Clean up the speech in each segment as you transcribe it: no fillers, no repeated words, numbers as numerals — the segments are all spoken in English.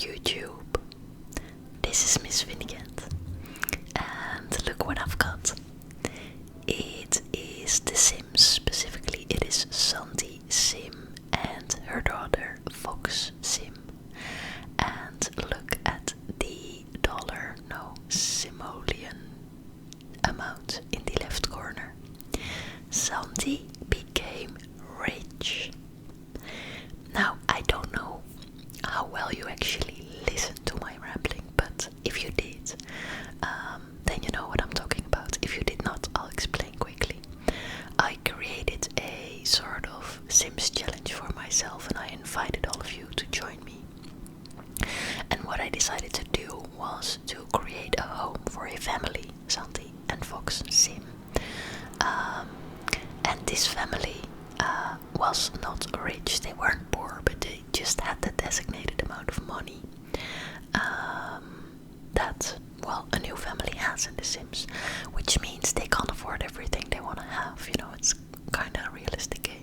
YouTube. This is Miss Vinegat, and look what I've got. It is The Sims, specifically it is Shanthi Sim and her daughter Fox Sim. And look at the simoleon amount in the left corner. Shanthi became rich. Now, I don't know how well you actually listened to my rambling, but if you did, then you know what I'm talking about. If you did not, I'll explain quickly. I created a sort of Sims challenge for myself, and I invited all of you to join me. And what I decided to do was to create a home for a family, Shanthi and Fox Sim. And this family was not rich, they weren't poor, but they just had the designated amount of money that, well, a new family has in The Sims, which means they can't afford everything they want to have, you know, it's kind of a realistic game.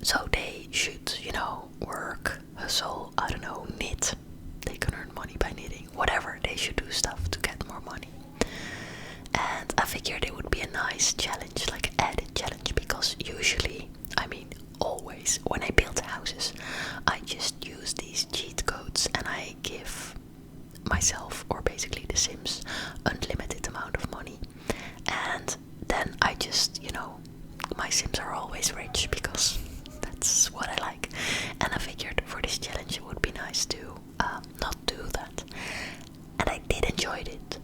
So they should, you know, work, hustle, I don't know, knit. They can earn money by knitting, whatever, they should do stuff to get more money. And I figured it would be a nice challenge, like an added challenge, because usually, I mean always, when I build houses, I just use these cheat codes and I give myself, or basically The Sims, unlimited amount of money. And then I just, you know, my Sims are always rich because that's what I like. And I figured for this challenge it would be nice to not do that. And I did enjoy it.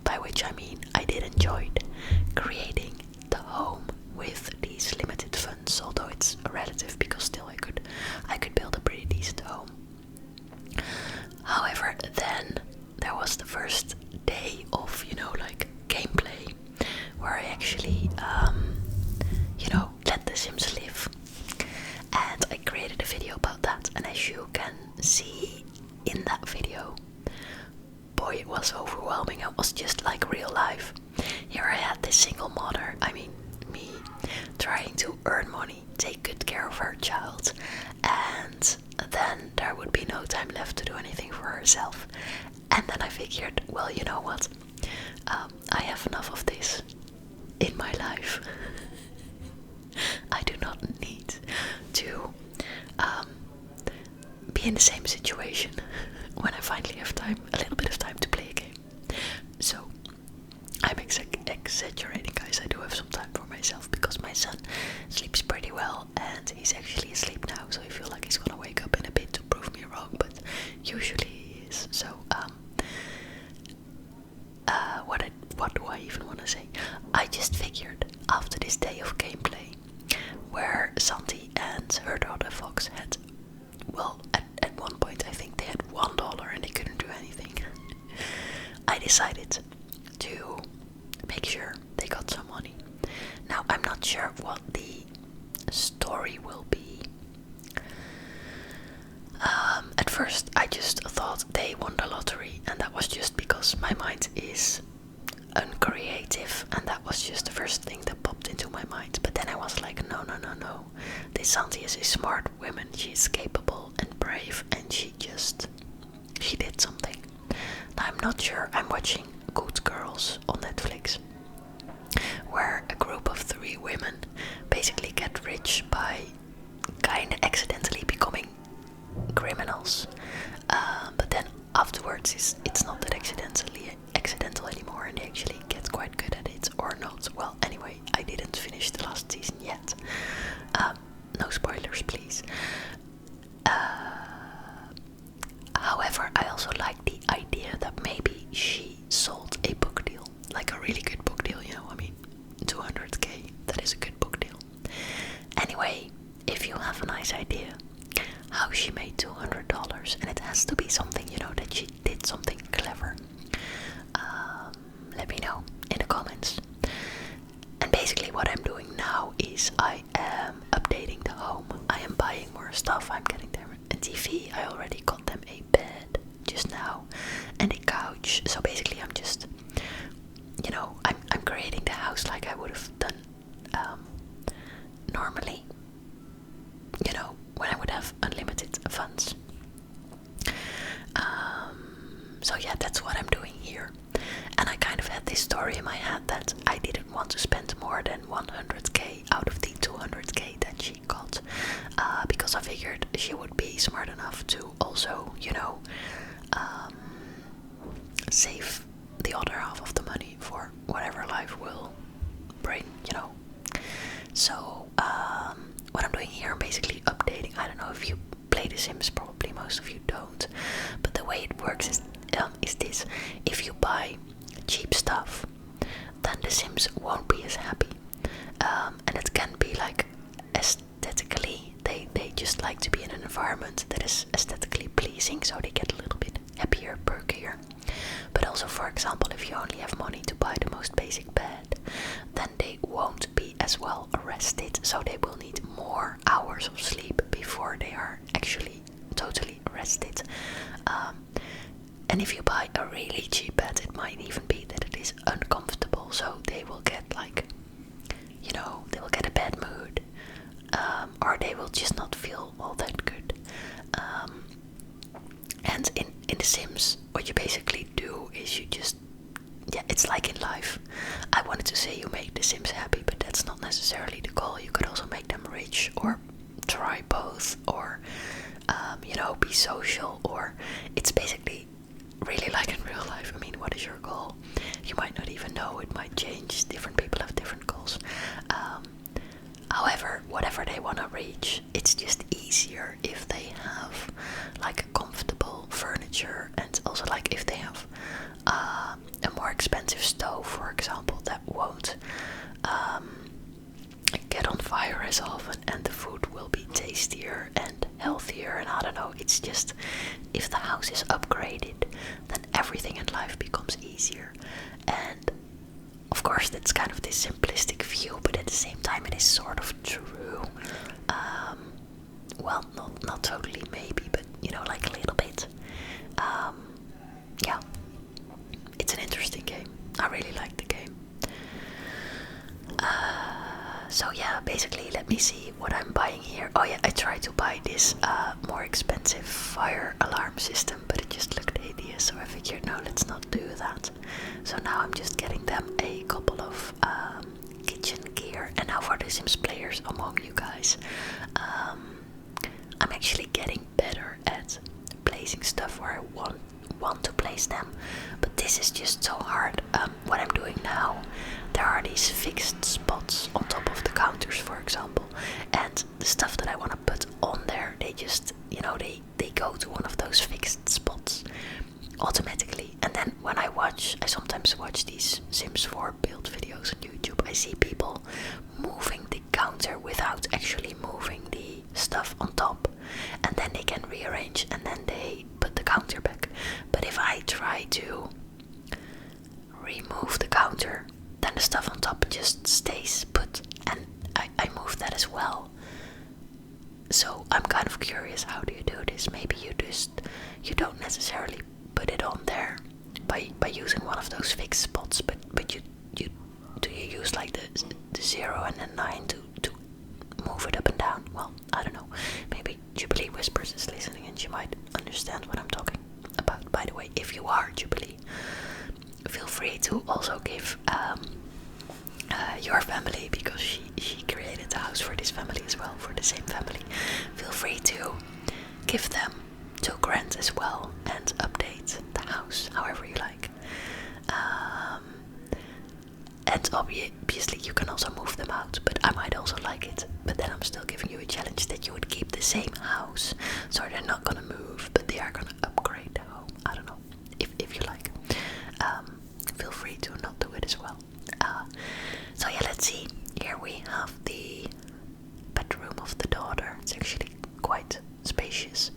By which I mean I did enjoy creating the home with these limited funds, although it's relative because still I could build a pretty decent home. However, then there was the first day of, you know, like gameplay, where I actually you know, let The Sims live. And I created a video about that, and as you can see in that video, boy, it was overwhelming. It was just like real life. Here I had this single mother, I mean me, trying to earn money, take good care of her child, and then there would be no time left to do anything for herself. And then I figured, well, you know what, I have enough of this in my life. I do not need to be in the same situation when I finally have time, a little bit of time to play a game. So I'm exaggerating, guys. I do have some time for myself because my son sleeps pretty well and he's actually asleep now, so I feel like he's gonna wake up in a bit to prove me wrong, but usually he is. So what do I even want to say? I just figured after this day of gameplay, where Shanthi and her daughter Fox had, well, at one point I think they had $1 and they couldn't do anything. I decided to make sure they got some money. Now I'm not sure what the story will be. At first I just thought they won the lottery, and that was just because my mind is uncreative, and that was just the first thing that popped into my mind. But then I was like, no, this Shanthi is a smart woman, she is capable and brave, and she did something. Now I'm not sure, I'm watching Good Girls on Netflix, where a group of 3 women basically get rich by kinda accidentally becoming criminals, but then afterwards it's not that accidental anymore, and they actually get quite good at it, or not. Well, anyway, I didn't finish the last season yet. No spoilers, please. However, I also like the idea that maybe she sold a book deal, like a really good book deal, you know, I mean, 200k, that is a good book deal. Anyway, if you have a nice idea how she made $200, and it has to be something, you know, that she did something clever, let me know in the comments. And basically what I'm doing now is I am updating the home. I am buying more stuff. I'm getting them a TV. I already got them a bed just now and a couch. So basically I'm just, you know, I'm creating the house like I would have done normally. because I figured she would be smart enough to also, you know, save the other half of the money for whatever life will bring, you know. So what I'm doing here, I'm basically updating. I don't know if you play The Sims, probably most of you don't, but the way it works is this: if you buy cheap stuff, then The Sims won't be as happy, and it can be like aesthetically, they just like to be in an environment that is aesthetically pleasing, so they get a little bit happier, perkier. But also, for example, if you only have money to buy the most basic bed, then they won't be as well rested, so they will need more hours of sleep before they are actually totally rested. And if you buy a really cheap bed, it might even be that it is uncomfortable, so they will get like, you know, they will get a bad mood, or they will just not feel all that good. And in The Sims, what you basically do is you just, yeah, it's like in life. I wanted to say you make The Sims happy, but that's not necessarily the goal. You could also make them rich, or try both, or you know, be social, or it's basically really like in real life. I mean, what is your goal? You might not even know, it might change. Different people have different goals. However, whatever they want to reach, it's just easier if they have like comfortable furniture, and also like if they have a more expensive stove, for example, that won't get on fire as often, and the food will be tastier and healthier. And I don't know, it's just, if the house is upgraded, then everything in life becomes easier. And of course, that's kind of this simplistic view, but at the same time, it is sort of true. Well, not totally, maybe, but you know, like a little bit. Yeah, it's an interesting game. I really like the game. So yeah, basically, let me see what I'm buying here. Oh yeah, I tried to buy this more expensive fire alarm system, but it just looked hideous, so I figured, no, let's not do that. So now I'm just getting them a couple of kitchen gear. And now for the Sims players among you guys, I'm actually getting better at placing stuff where I want to place them, but this is just so hard. What I'm doing now, there are these fixed spots on top of the counters, for example, and the stuff that I want to put on there, they just, you know, they go to one of those fixed spots automatically. And then when I sometimes watch these Sims 4 build videos on YouTube, I see people moving the counter without actually moving the stuff on top, and then they can rearrange, and then they put the counter back. But if I try to remove the counter, then the stuff on top just stays put, and I move that as well. So I'm kind of curious, how do you do this? Maybe you don't necessarily put it on there by using one of those fixed spots, but you use like the 0 and the 9 to move it up and down? Well, I don't know. Maybe Jubilee Whispers is listening and she might understand what I'm talking about. By the way, if you are Jubilee, feel free to also give your family, because she created the house for this family as well, for the same family. Feel free to give them 2 grand as well and update the house however you like. And obviously you can also move them out, but I might also like it. But then I'm still giving you a challenge that you would keep the same house, so they're not gonna move, but they are gonna upgrade the home. I don't know, if you like. Feel free to not do it as well. So yeah, let's see. Here we have the bedroom of the daughter. It's actually quite spacious.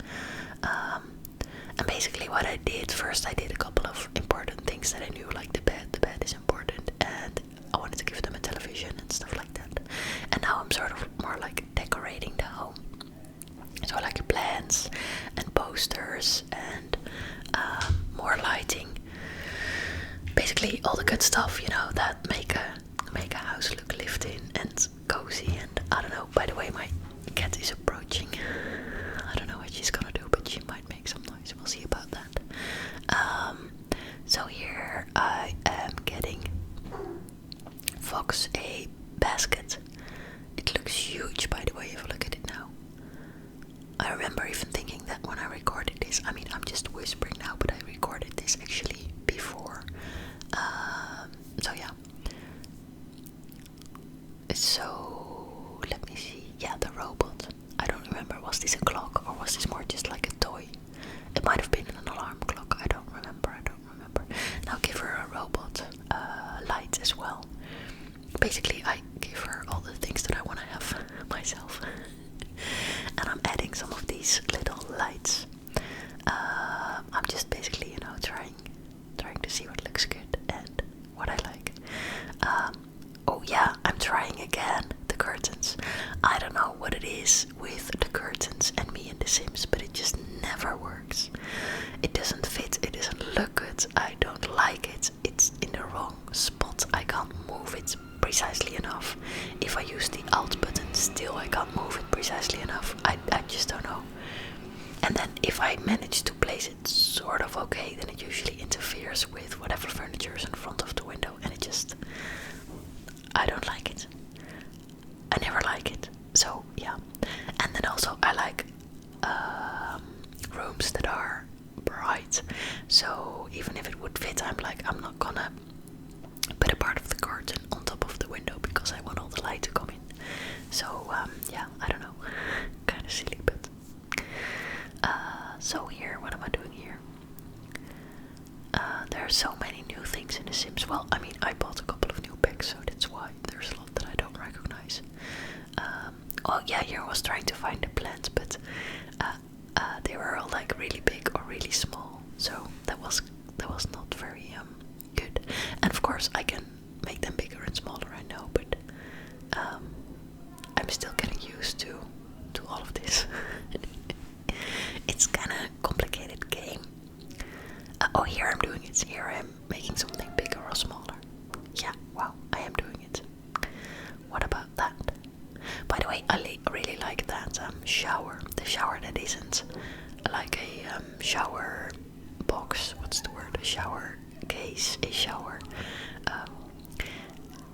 And basically what I did first, I did a couple of important things that I knew, like the bed. The bed is important, and I wanted to give them a television and stuff like that. And now I'm sort of more like decorating the home. So like plants and posters and more lighting. Basically all the good stuff, you know, that make a house look lived in and cozy. And I don't know, by the way, my cat is approaching. I don't know what she's gonna do, but she might make some noise. We'll see about that. So here I am getting Fox a basket. It looks huge, by the way, if you look at it now. know what it is with the curtains and me in The Sims, but it just never works. It doesn't fit, it doesn't look good, I don't like it, it's in the wrong spot, I can't move it precisely enough. If I use the Alt button, still I can't move it precisely enough. I just don't know. And then if I manage to place it sort of okay, then it usually interferes with whatever furniture is in front of the window, and it just, I don't like it. I never like it. So yeah. And then also I like rooms that are bright. So even if it would fit, I'm like, I'm not gonna put a part of the curtain on top of the window because I want all the light to come in. So yeah, I don't know. Kind of silly, but so here, what am I doing here? There are so many new things in The Sims. Well, I mean, I bought a couple of new packs, so that's why there's a lot that I don't recognize. Well, yeah, here I was trying to find the plants, but they were all like really big or really small, so that was not very good. And of course, I can make them bigger and smaller, I know, but I'm still getting used to all of this. It's kind of complicated game. Oh, here I'm doing it. Here I am making something bigger or smaller. Yeah, wow, I am doing it. What about that? By the way, I really like that shower. The shower that isn't like a shower box. What's the word? A shower case. A shower.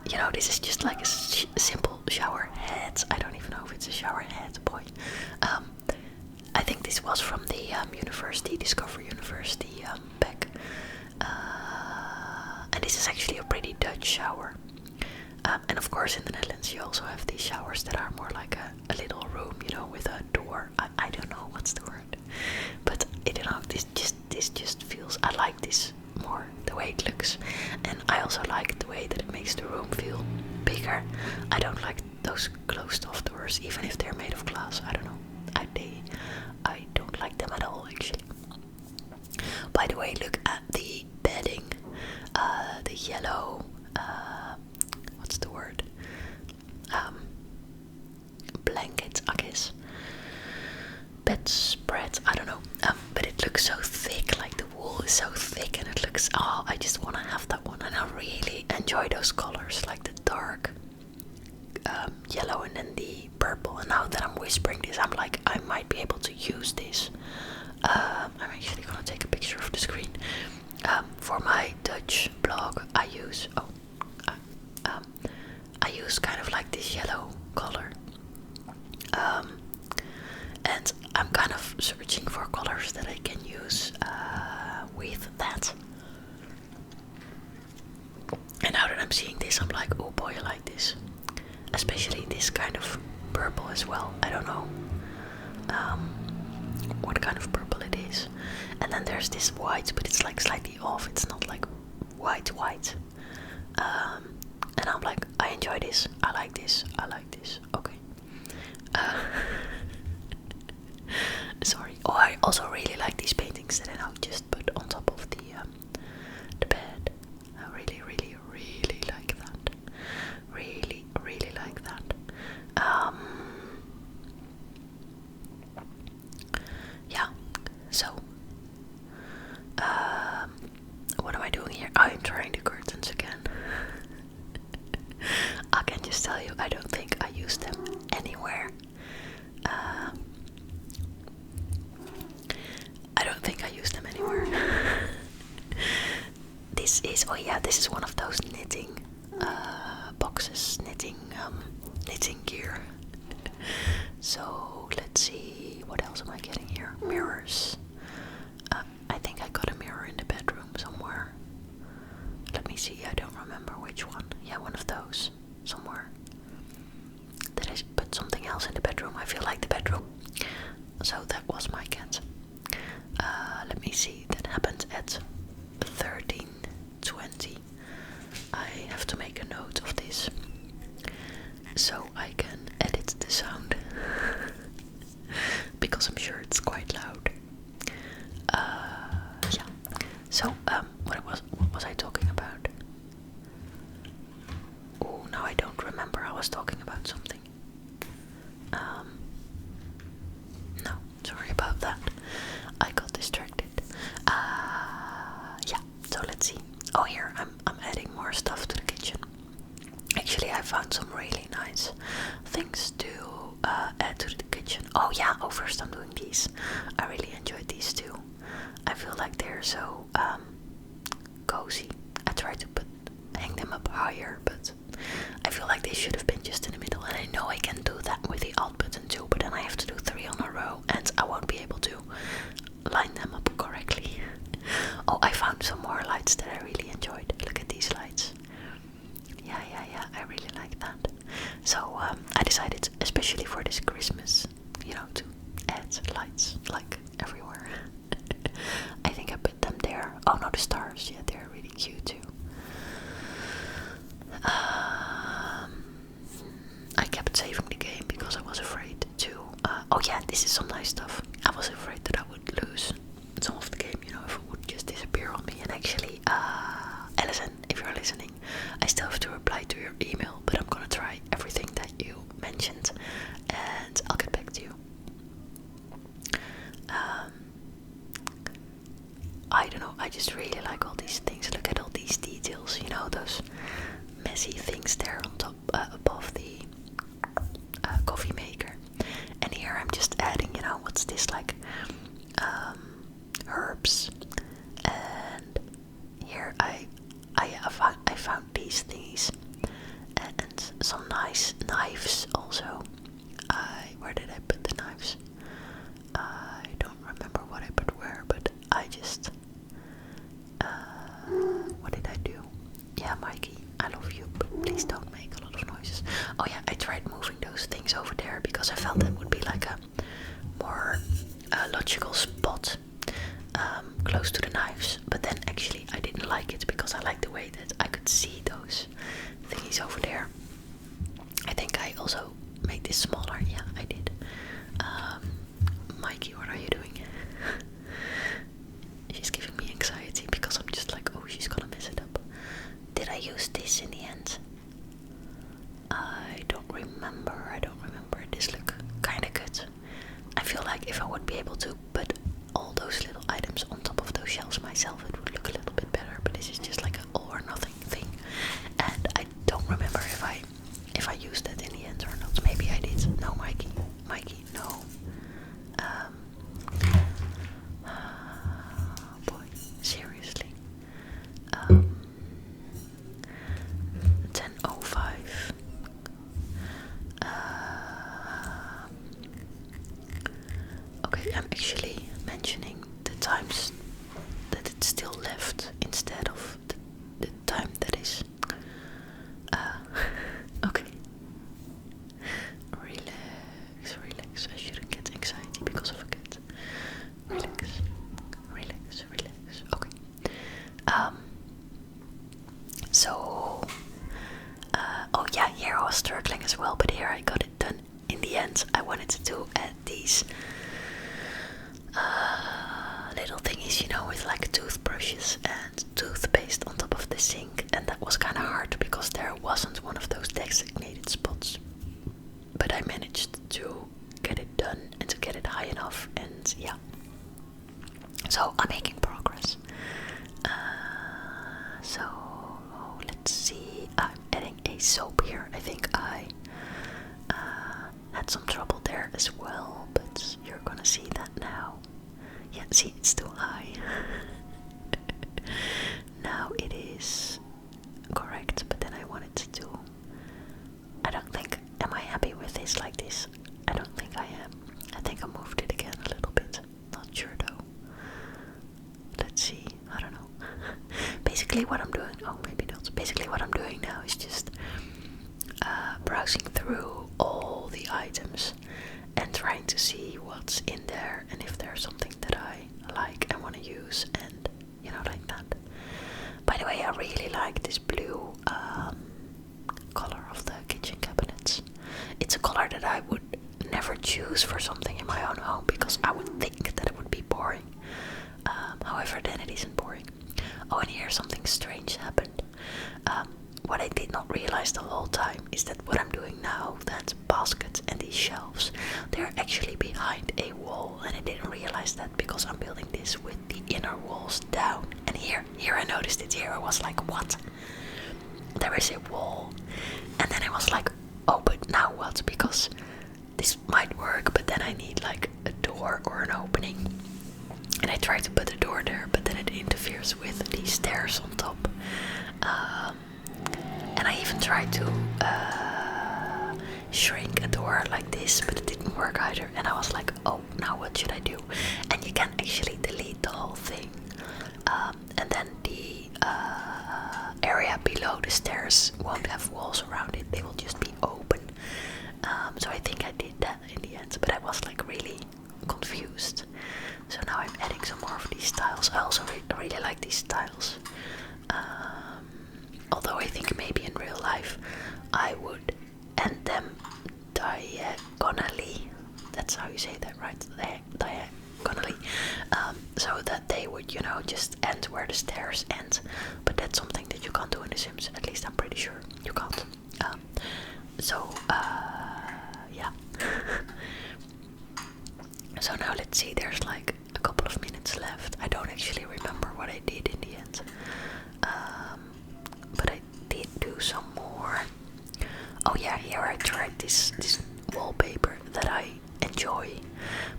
You know, this is just like a simple shower head. I don't even know if it's a shower head, boy. I think this was from the Discover University pack. And this is actually a pretty Dutch shower. And of course in the Netherlands you also have these showers that are more like a little room, you know, with a door. I don't know what's the word. But I don't know, this just feels, I like this more, the way it looks. And I also like the way that it makes the room feel bigger. I don't like those closed off doors, even if they're made of glass. I don't know. I don't like them at all, actually. By the way, look at the bedding. The yellow, what's the word? Blanket, I guess. Bedspread, I don't know. But it looks so thick, like the wool is so thick, and it looks, oh, I just want to have that one. And I really enjoy those colors, like the dark yellow and then the purple. And now that I'm whispering this, I'm like, I might be able to use this. I'm actually gonna take a picture of the screen. For my Dutch blog, I use kind of like this yellow color. And I'm kind of searching for colors that I can use with that. And now that I'm seeing this, I'm like, oh boy, I like this. Especially this kind of purple as well. I don't know what kind of purple it is. And then there's this white, but it's like slightly off. It's not like white. And I'm like, I enjoy this. I like this. Okay. Sorry. Oh, I also really like these paintings that I now just put on top of the bed. I really like that. Really like that. Yeah. So, what am I doing here? I'm trying the curtains again. I can just tell you, I don't think I use them anywhere. I don't think I use them anywhere. This is one of those knitting boxes, knitting gear. So let's see, what else am I getting here? Mirrors. I think I got a mirror in the bedroom somewhere. Let me see, I don't remember which one. Yeah, one of those somewhere. Did I put something else in the bedroom? I feel like the bedroom. So that was my cat. Let me see, that happened at 13:20. I have to make a note of this so I can edit the sound because I'm sure it's quite loud. Yeah. So what was I talking about? Oh, now I don't remember. I was talking about something. add to the kitchen. Oh yeah, first I'm doing these. I really enjoyed these too. I feel like they're so cozy. I tried to hang them up higher, but I feel like they should have been just in the middle. And I know I can do that with the alt button too, but then I have to do 3 on a row and I won't be able to line them up correctly. Oh, I found some more lights that I really enjoyed. Look at these lights. Yeah, I really like that. So I decided, especially for this Christmas, to add lights like everywhere. I think I put them there. Oh no, the stars. Yeah, they're really cute too. I kept saving the game because I was afraid to. Oh yeah, this is some nice stuff. I was afraid that I would lose some of the game, if it would just disappear on me. And actually, Alison, if you're listening, I still have to reply to your email, but I'm gonna try everything that you mentioned, and I'll get back to you. I don't know, I just really like all these things. Look at all these details, those messy things there on top, above the coffee maker. And here I'm just adding, what's this, like herbs. And here I found these things and some nice knives also. Where did I put the knives? I don't remember what I put where, but I just what did I do? Yeah, Mikey, I love you, but please don't make a lot of noises. Oh yeah, I tried moving those things over there because I felt that would be like a more logical spot close to the knives, but then actually I didn't like it because I like the way that I could see those thingies over there. I think I also made this smaller. Yeah, I did. Mikey, what are you doing? She's giving me anxiety because I'm just like, oh, she's gonna mess it up. Did I use this in the end? I don't remember. This look kinda good. I feel like if I would be able to put all those little items on top of those shelves myself, it would look a little bit better, but this is just like an all or nothing thing. And I don't remember if I used that in the end or not. Maybe I did. No, Mikey, no. Boy, seriously. 10:05. Okay, I'm actually mentioning the times that it's still left instead of the time that is. Okay. Relax. I shouldn't get anxiety because of a cat. Relax. Okay. So. Oh yeah, here I was struggling as well, but here I got it done in the end. I wanted to add these little thingies, with like toothbrushes and toothpaste on top of the sink, and that was kind of hard because there wasn't one of those designated spots. But I managed to get it done and to get it high enough, and yeah. So I'm making progress. So let's see. I'm adding a soap here. I think I had some trouble there as well, but you're gonna see that now. Yeah, see, it's too high. Now it is correct, but then I wanted to. I don't think. Am I happy with this like this? I don't think I am. I think I moved it again a little bit. Not sure though. Let's see. I don't know. Basically, what I'm doing. Oh, maybe not. Basically, what I'm doing now is just browsing through all the items and trying to see what's in there and if there's something that I like and want to use, and like that. By the way, I really like this blue color of the kitchen cabinets. It's a color that I would never choose for something in my own home because I would think that it would be boring. However, then it isn't boring. Oh, and here something strange happened. What I did not realize the whole time is that what I'm doing now, that basket and these shelves, they're actually behind a wall, and I didn't realize that because I'm building this with the inner walls down. And here I noticed it. Here I was like, what? There is a wall. And then I was like, oh, but now what? Because this And I tried to put a door there, but then it interferes with the stairs on top. And I even tried to shrink a door like this, but it didn't work either. And I was like, oh, now what should I do? And you can actually delete the whole thing. And then the area below the stairs won't have walls around it. They will just be open. So I think I did that in the end, but I was like really confused. So now I'm adding some more of these tiles. I also really like these tiles. Although I think maybe in real life I would end them diagonally. That's how you say that, right? Diagonally. So that they would, you know, just end where the stairs end. But that's something that you can't do in The Sims. At least I'm pretty sure you can't. Yeah. So now let's see, there's like a couple of minutes left. I don't actually remember what I did in the end. But I did do some more. Oh yeah, here I tried this wallpaper that I enjoy,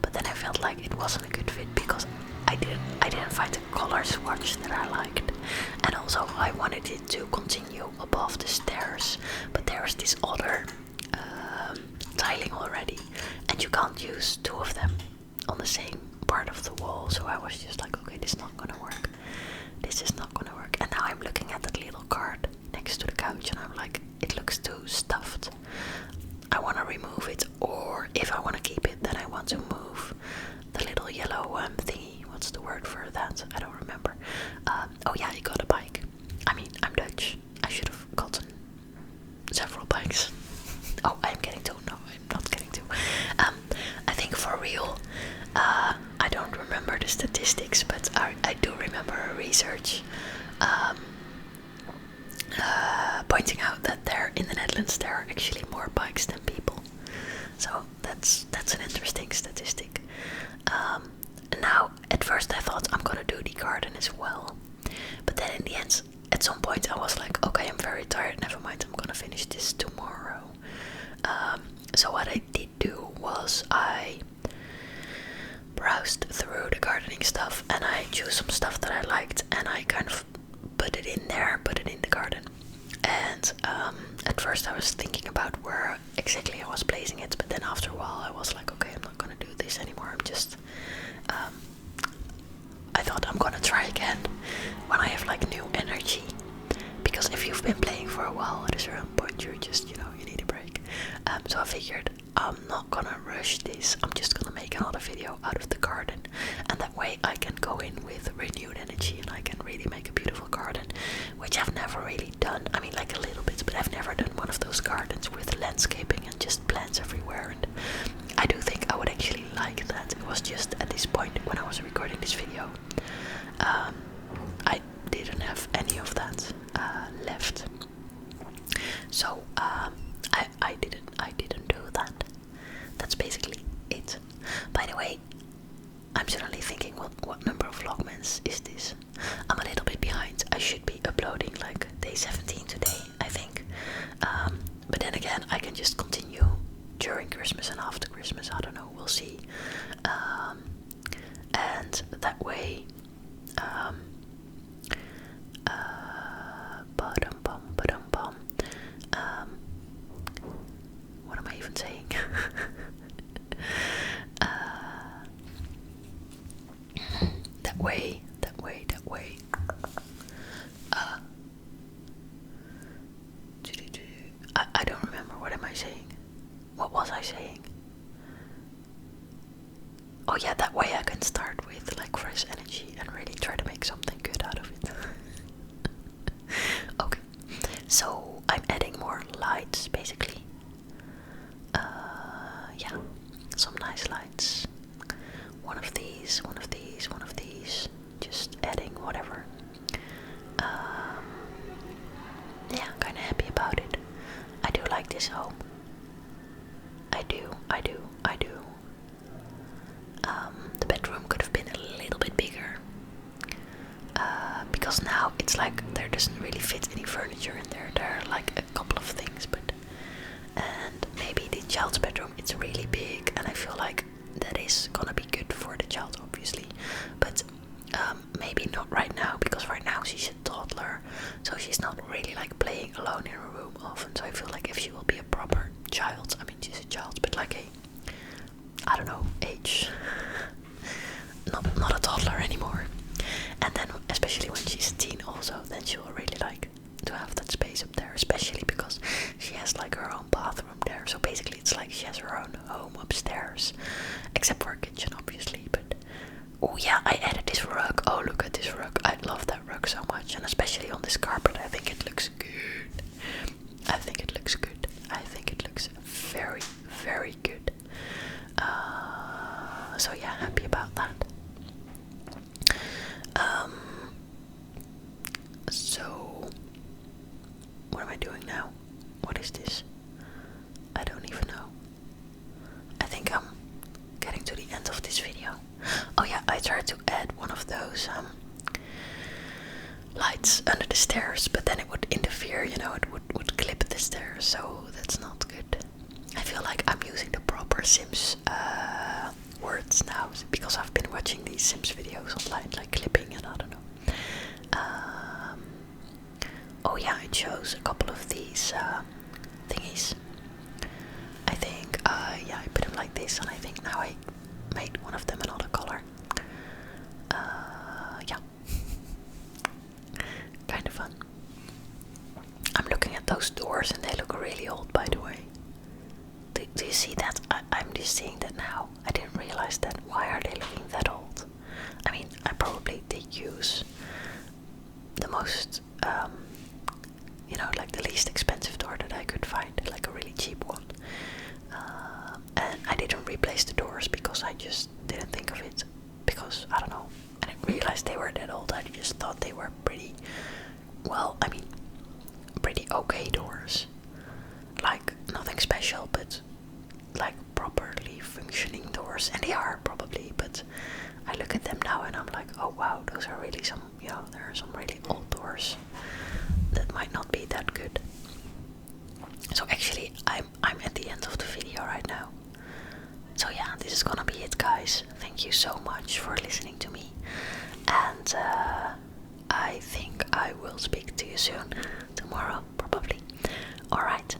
but then I felt like it wasn't a good fit because I didn't find the color swatch that I liked, and also I wanted it to continue above the stairs, but there's this other tiling already, and you can't use two of them on the same part of the wall. So I was just like, okay, this is not gonna work. This is not gonna work. And now I'm looking at that little card next to the couch, and I'm like, it looks too stuffed. I want to remove it, or if I want to keep it, then I want to move the little yellow thingy. What's the word for that? I don't remember. Oh yeah, I got a bike. I mean, I'm Dutch. I should have gotten several bikes. Oh, I'm getting to. No, I'm not getting to. I think for real, I don't remember the statistics, but I do remember research pointing out that there in the Netherlands there are actually more bikes than people. So that's an interesting statistic. Now, at first I thought I'm gonna do the garden as well, but then in the end, at some point I was like, okay, I'm very tired, never mind, I'm gonna finish this tomorrow. So what I did do was I browsed through the gardening stuff and I chose some stuff that I liked and I kind of put it in the garden. And at first I was thinking about where exactly I was placing it, but then after a while I was like, okay, I'm not gonna do this anymore. I'm just I thought I'm gonna try again when I have like new energy, because if you've been playing for a while, at a certain point you're just, you know, you need a break. So I figured I'm not gonna rush this. I'm just gonna make another video out of the garden, and that way I can go in with renewed energy and I can really make a beautiful garden, which I've never really done. I mean, like a little bit, but I've never done one of those gardens with landscaping and just plants everywhere, and I do think I would actually like that. It was just at this point when I was recording this video, I didn't have any of that left. So I didn't do that. That's basically it. By the way, I'm suddenly thinking, what number of Vlogmas is this? I'm a little bit behind. I should be uploading like day 17 today, I think. But then again, I can just continue during Christmas and after Christmas. I don't know, we'll see. And that way, what am I even saying? That way. I don't remember. What am I saying? What was I saying? Oh yeah, that way I can start with like fresh energy and really try to make something good out of it. Okay, so I'm adding more lights basically. Yeah, some nice lights. One of these, just adding whatever. Yeah, I'm kinda happy about it. I do like this home. I do. The bedroom could have been a little bit bigger. Because now it's like there doesn't really fit any furniture in there. There are like a couple of things, and maybe the child's bedroom, it's really big, and I feel like that is gonna be good for the child, obviously. obviously, but maybe not right now, because right now she's a toddler, so she's not really like playing alone in her room often. So I feel like if she will be a proper child, I mean she's a child, but like a, I don't know, age, not a toddler anymore. And then especially when she's a teen also, then she will really like to have that space up there, especially because she has like her own bathroom there. So basically it's like she has her own home upstairs, except for her kitchen obviously. But oh yeah, I added this rug. Oh, look at this rug. I love that rug so much, and especially on this carpet. I think it looks good. I think it looks good. I think it looks very, very good. So yeah, happy about that. So what am I doing now? What is this? I don't even know. I think I'm getting to the end of this video. Oh yeah, I tried to add one of those lights under the stairs, but then it would interfere, you know, it would clip the stairs, so that's not good. I feel like I'm using the proper Sims words now, because I've been watching these Sims videos online, like clipping and I don't know. Oh yeah, I chose a couple of these thingies. I think, yeah, I put them like this, and I think now I made one of them another color. Yeah. Kind of fun. I'm looking at those doors and they look really old, by the way. Do you see that? I'm just seeing that now. I didn't realize that. Why are they looking that old? I mean, I probably did use the most, you know, like the least expensive door that I could find, like a really cheap one. And I didn't replace the doors because I just didn't think of it. Because, I don't know, I didn't realize they were that old. I just thought they were pretty, well, I mean, pretty okay doors. Like, nothing special, but like properly functioning doors. And they are probably, but I look at them now and I'm like, oh wow, those are really some, you know, there are some really old doors that might not be that good. So actually, I'm at the end of the video right now. So yeah, this is gonna be it, guys. Thank you so much for listening to me, and I think I will speak to you soon, tomorrow probably. Alright,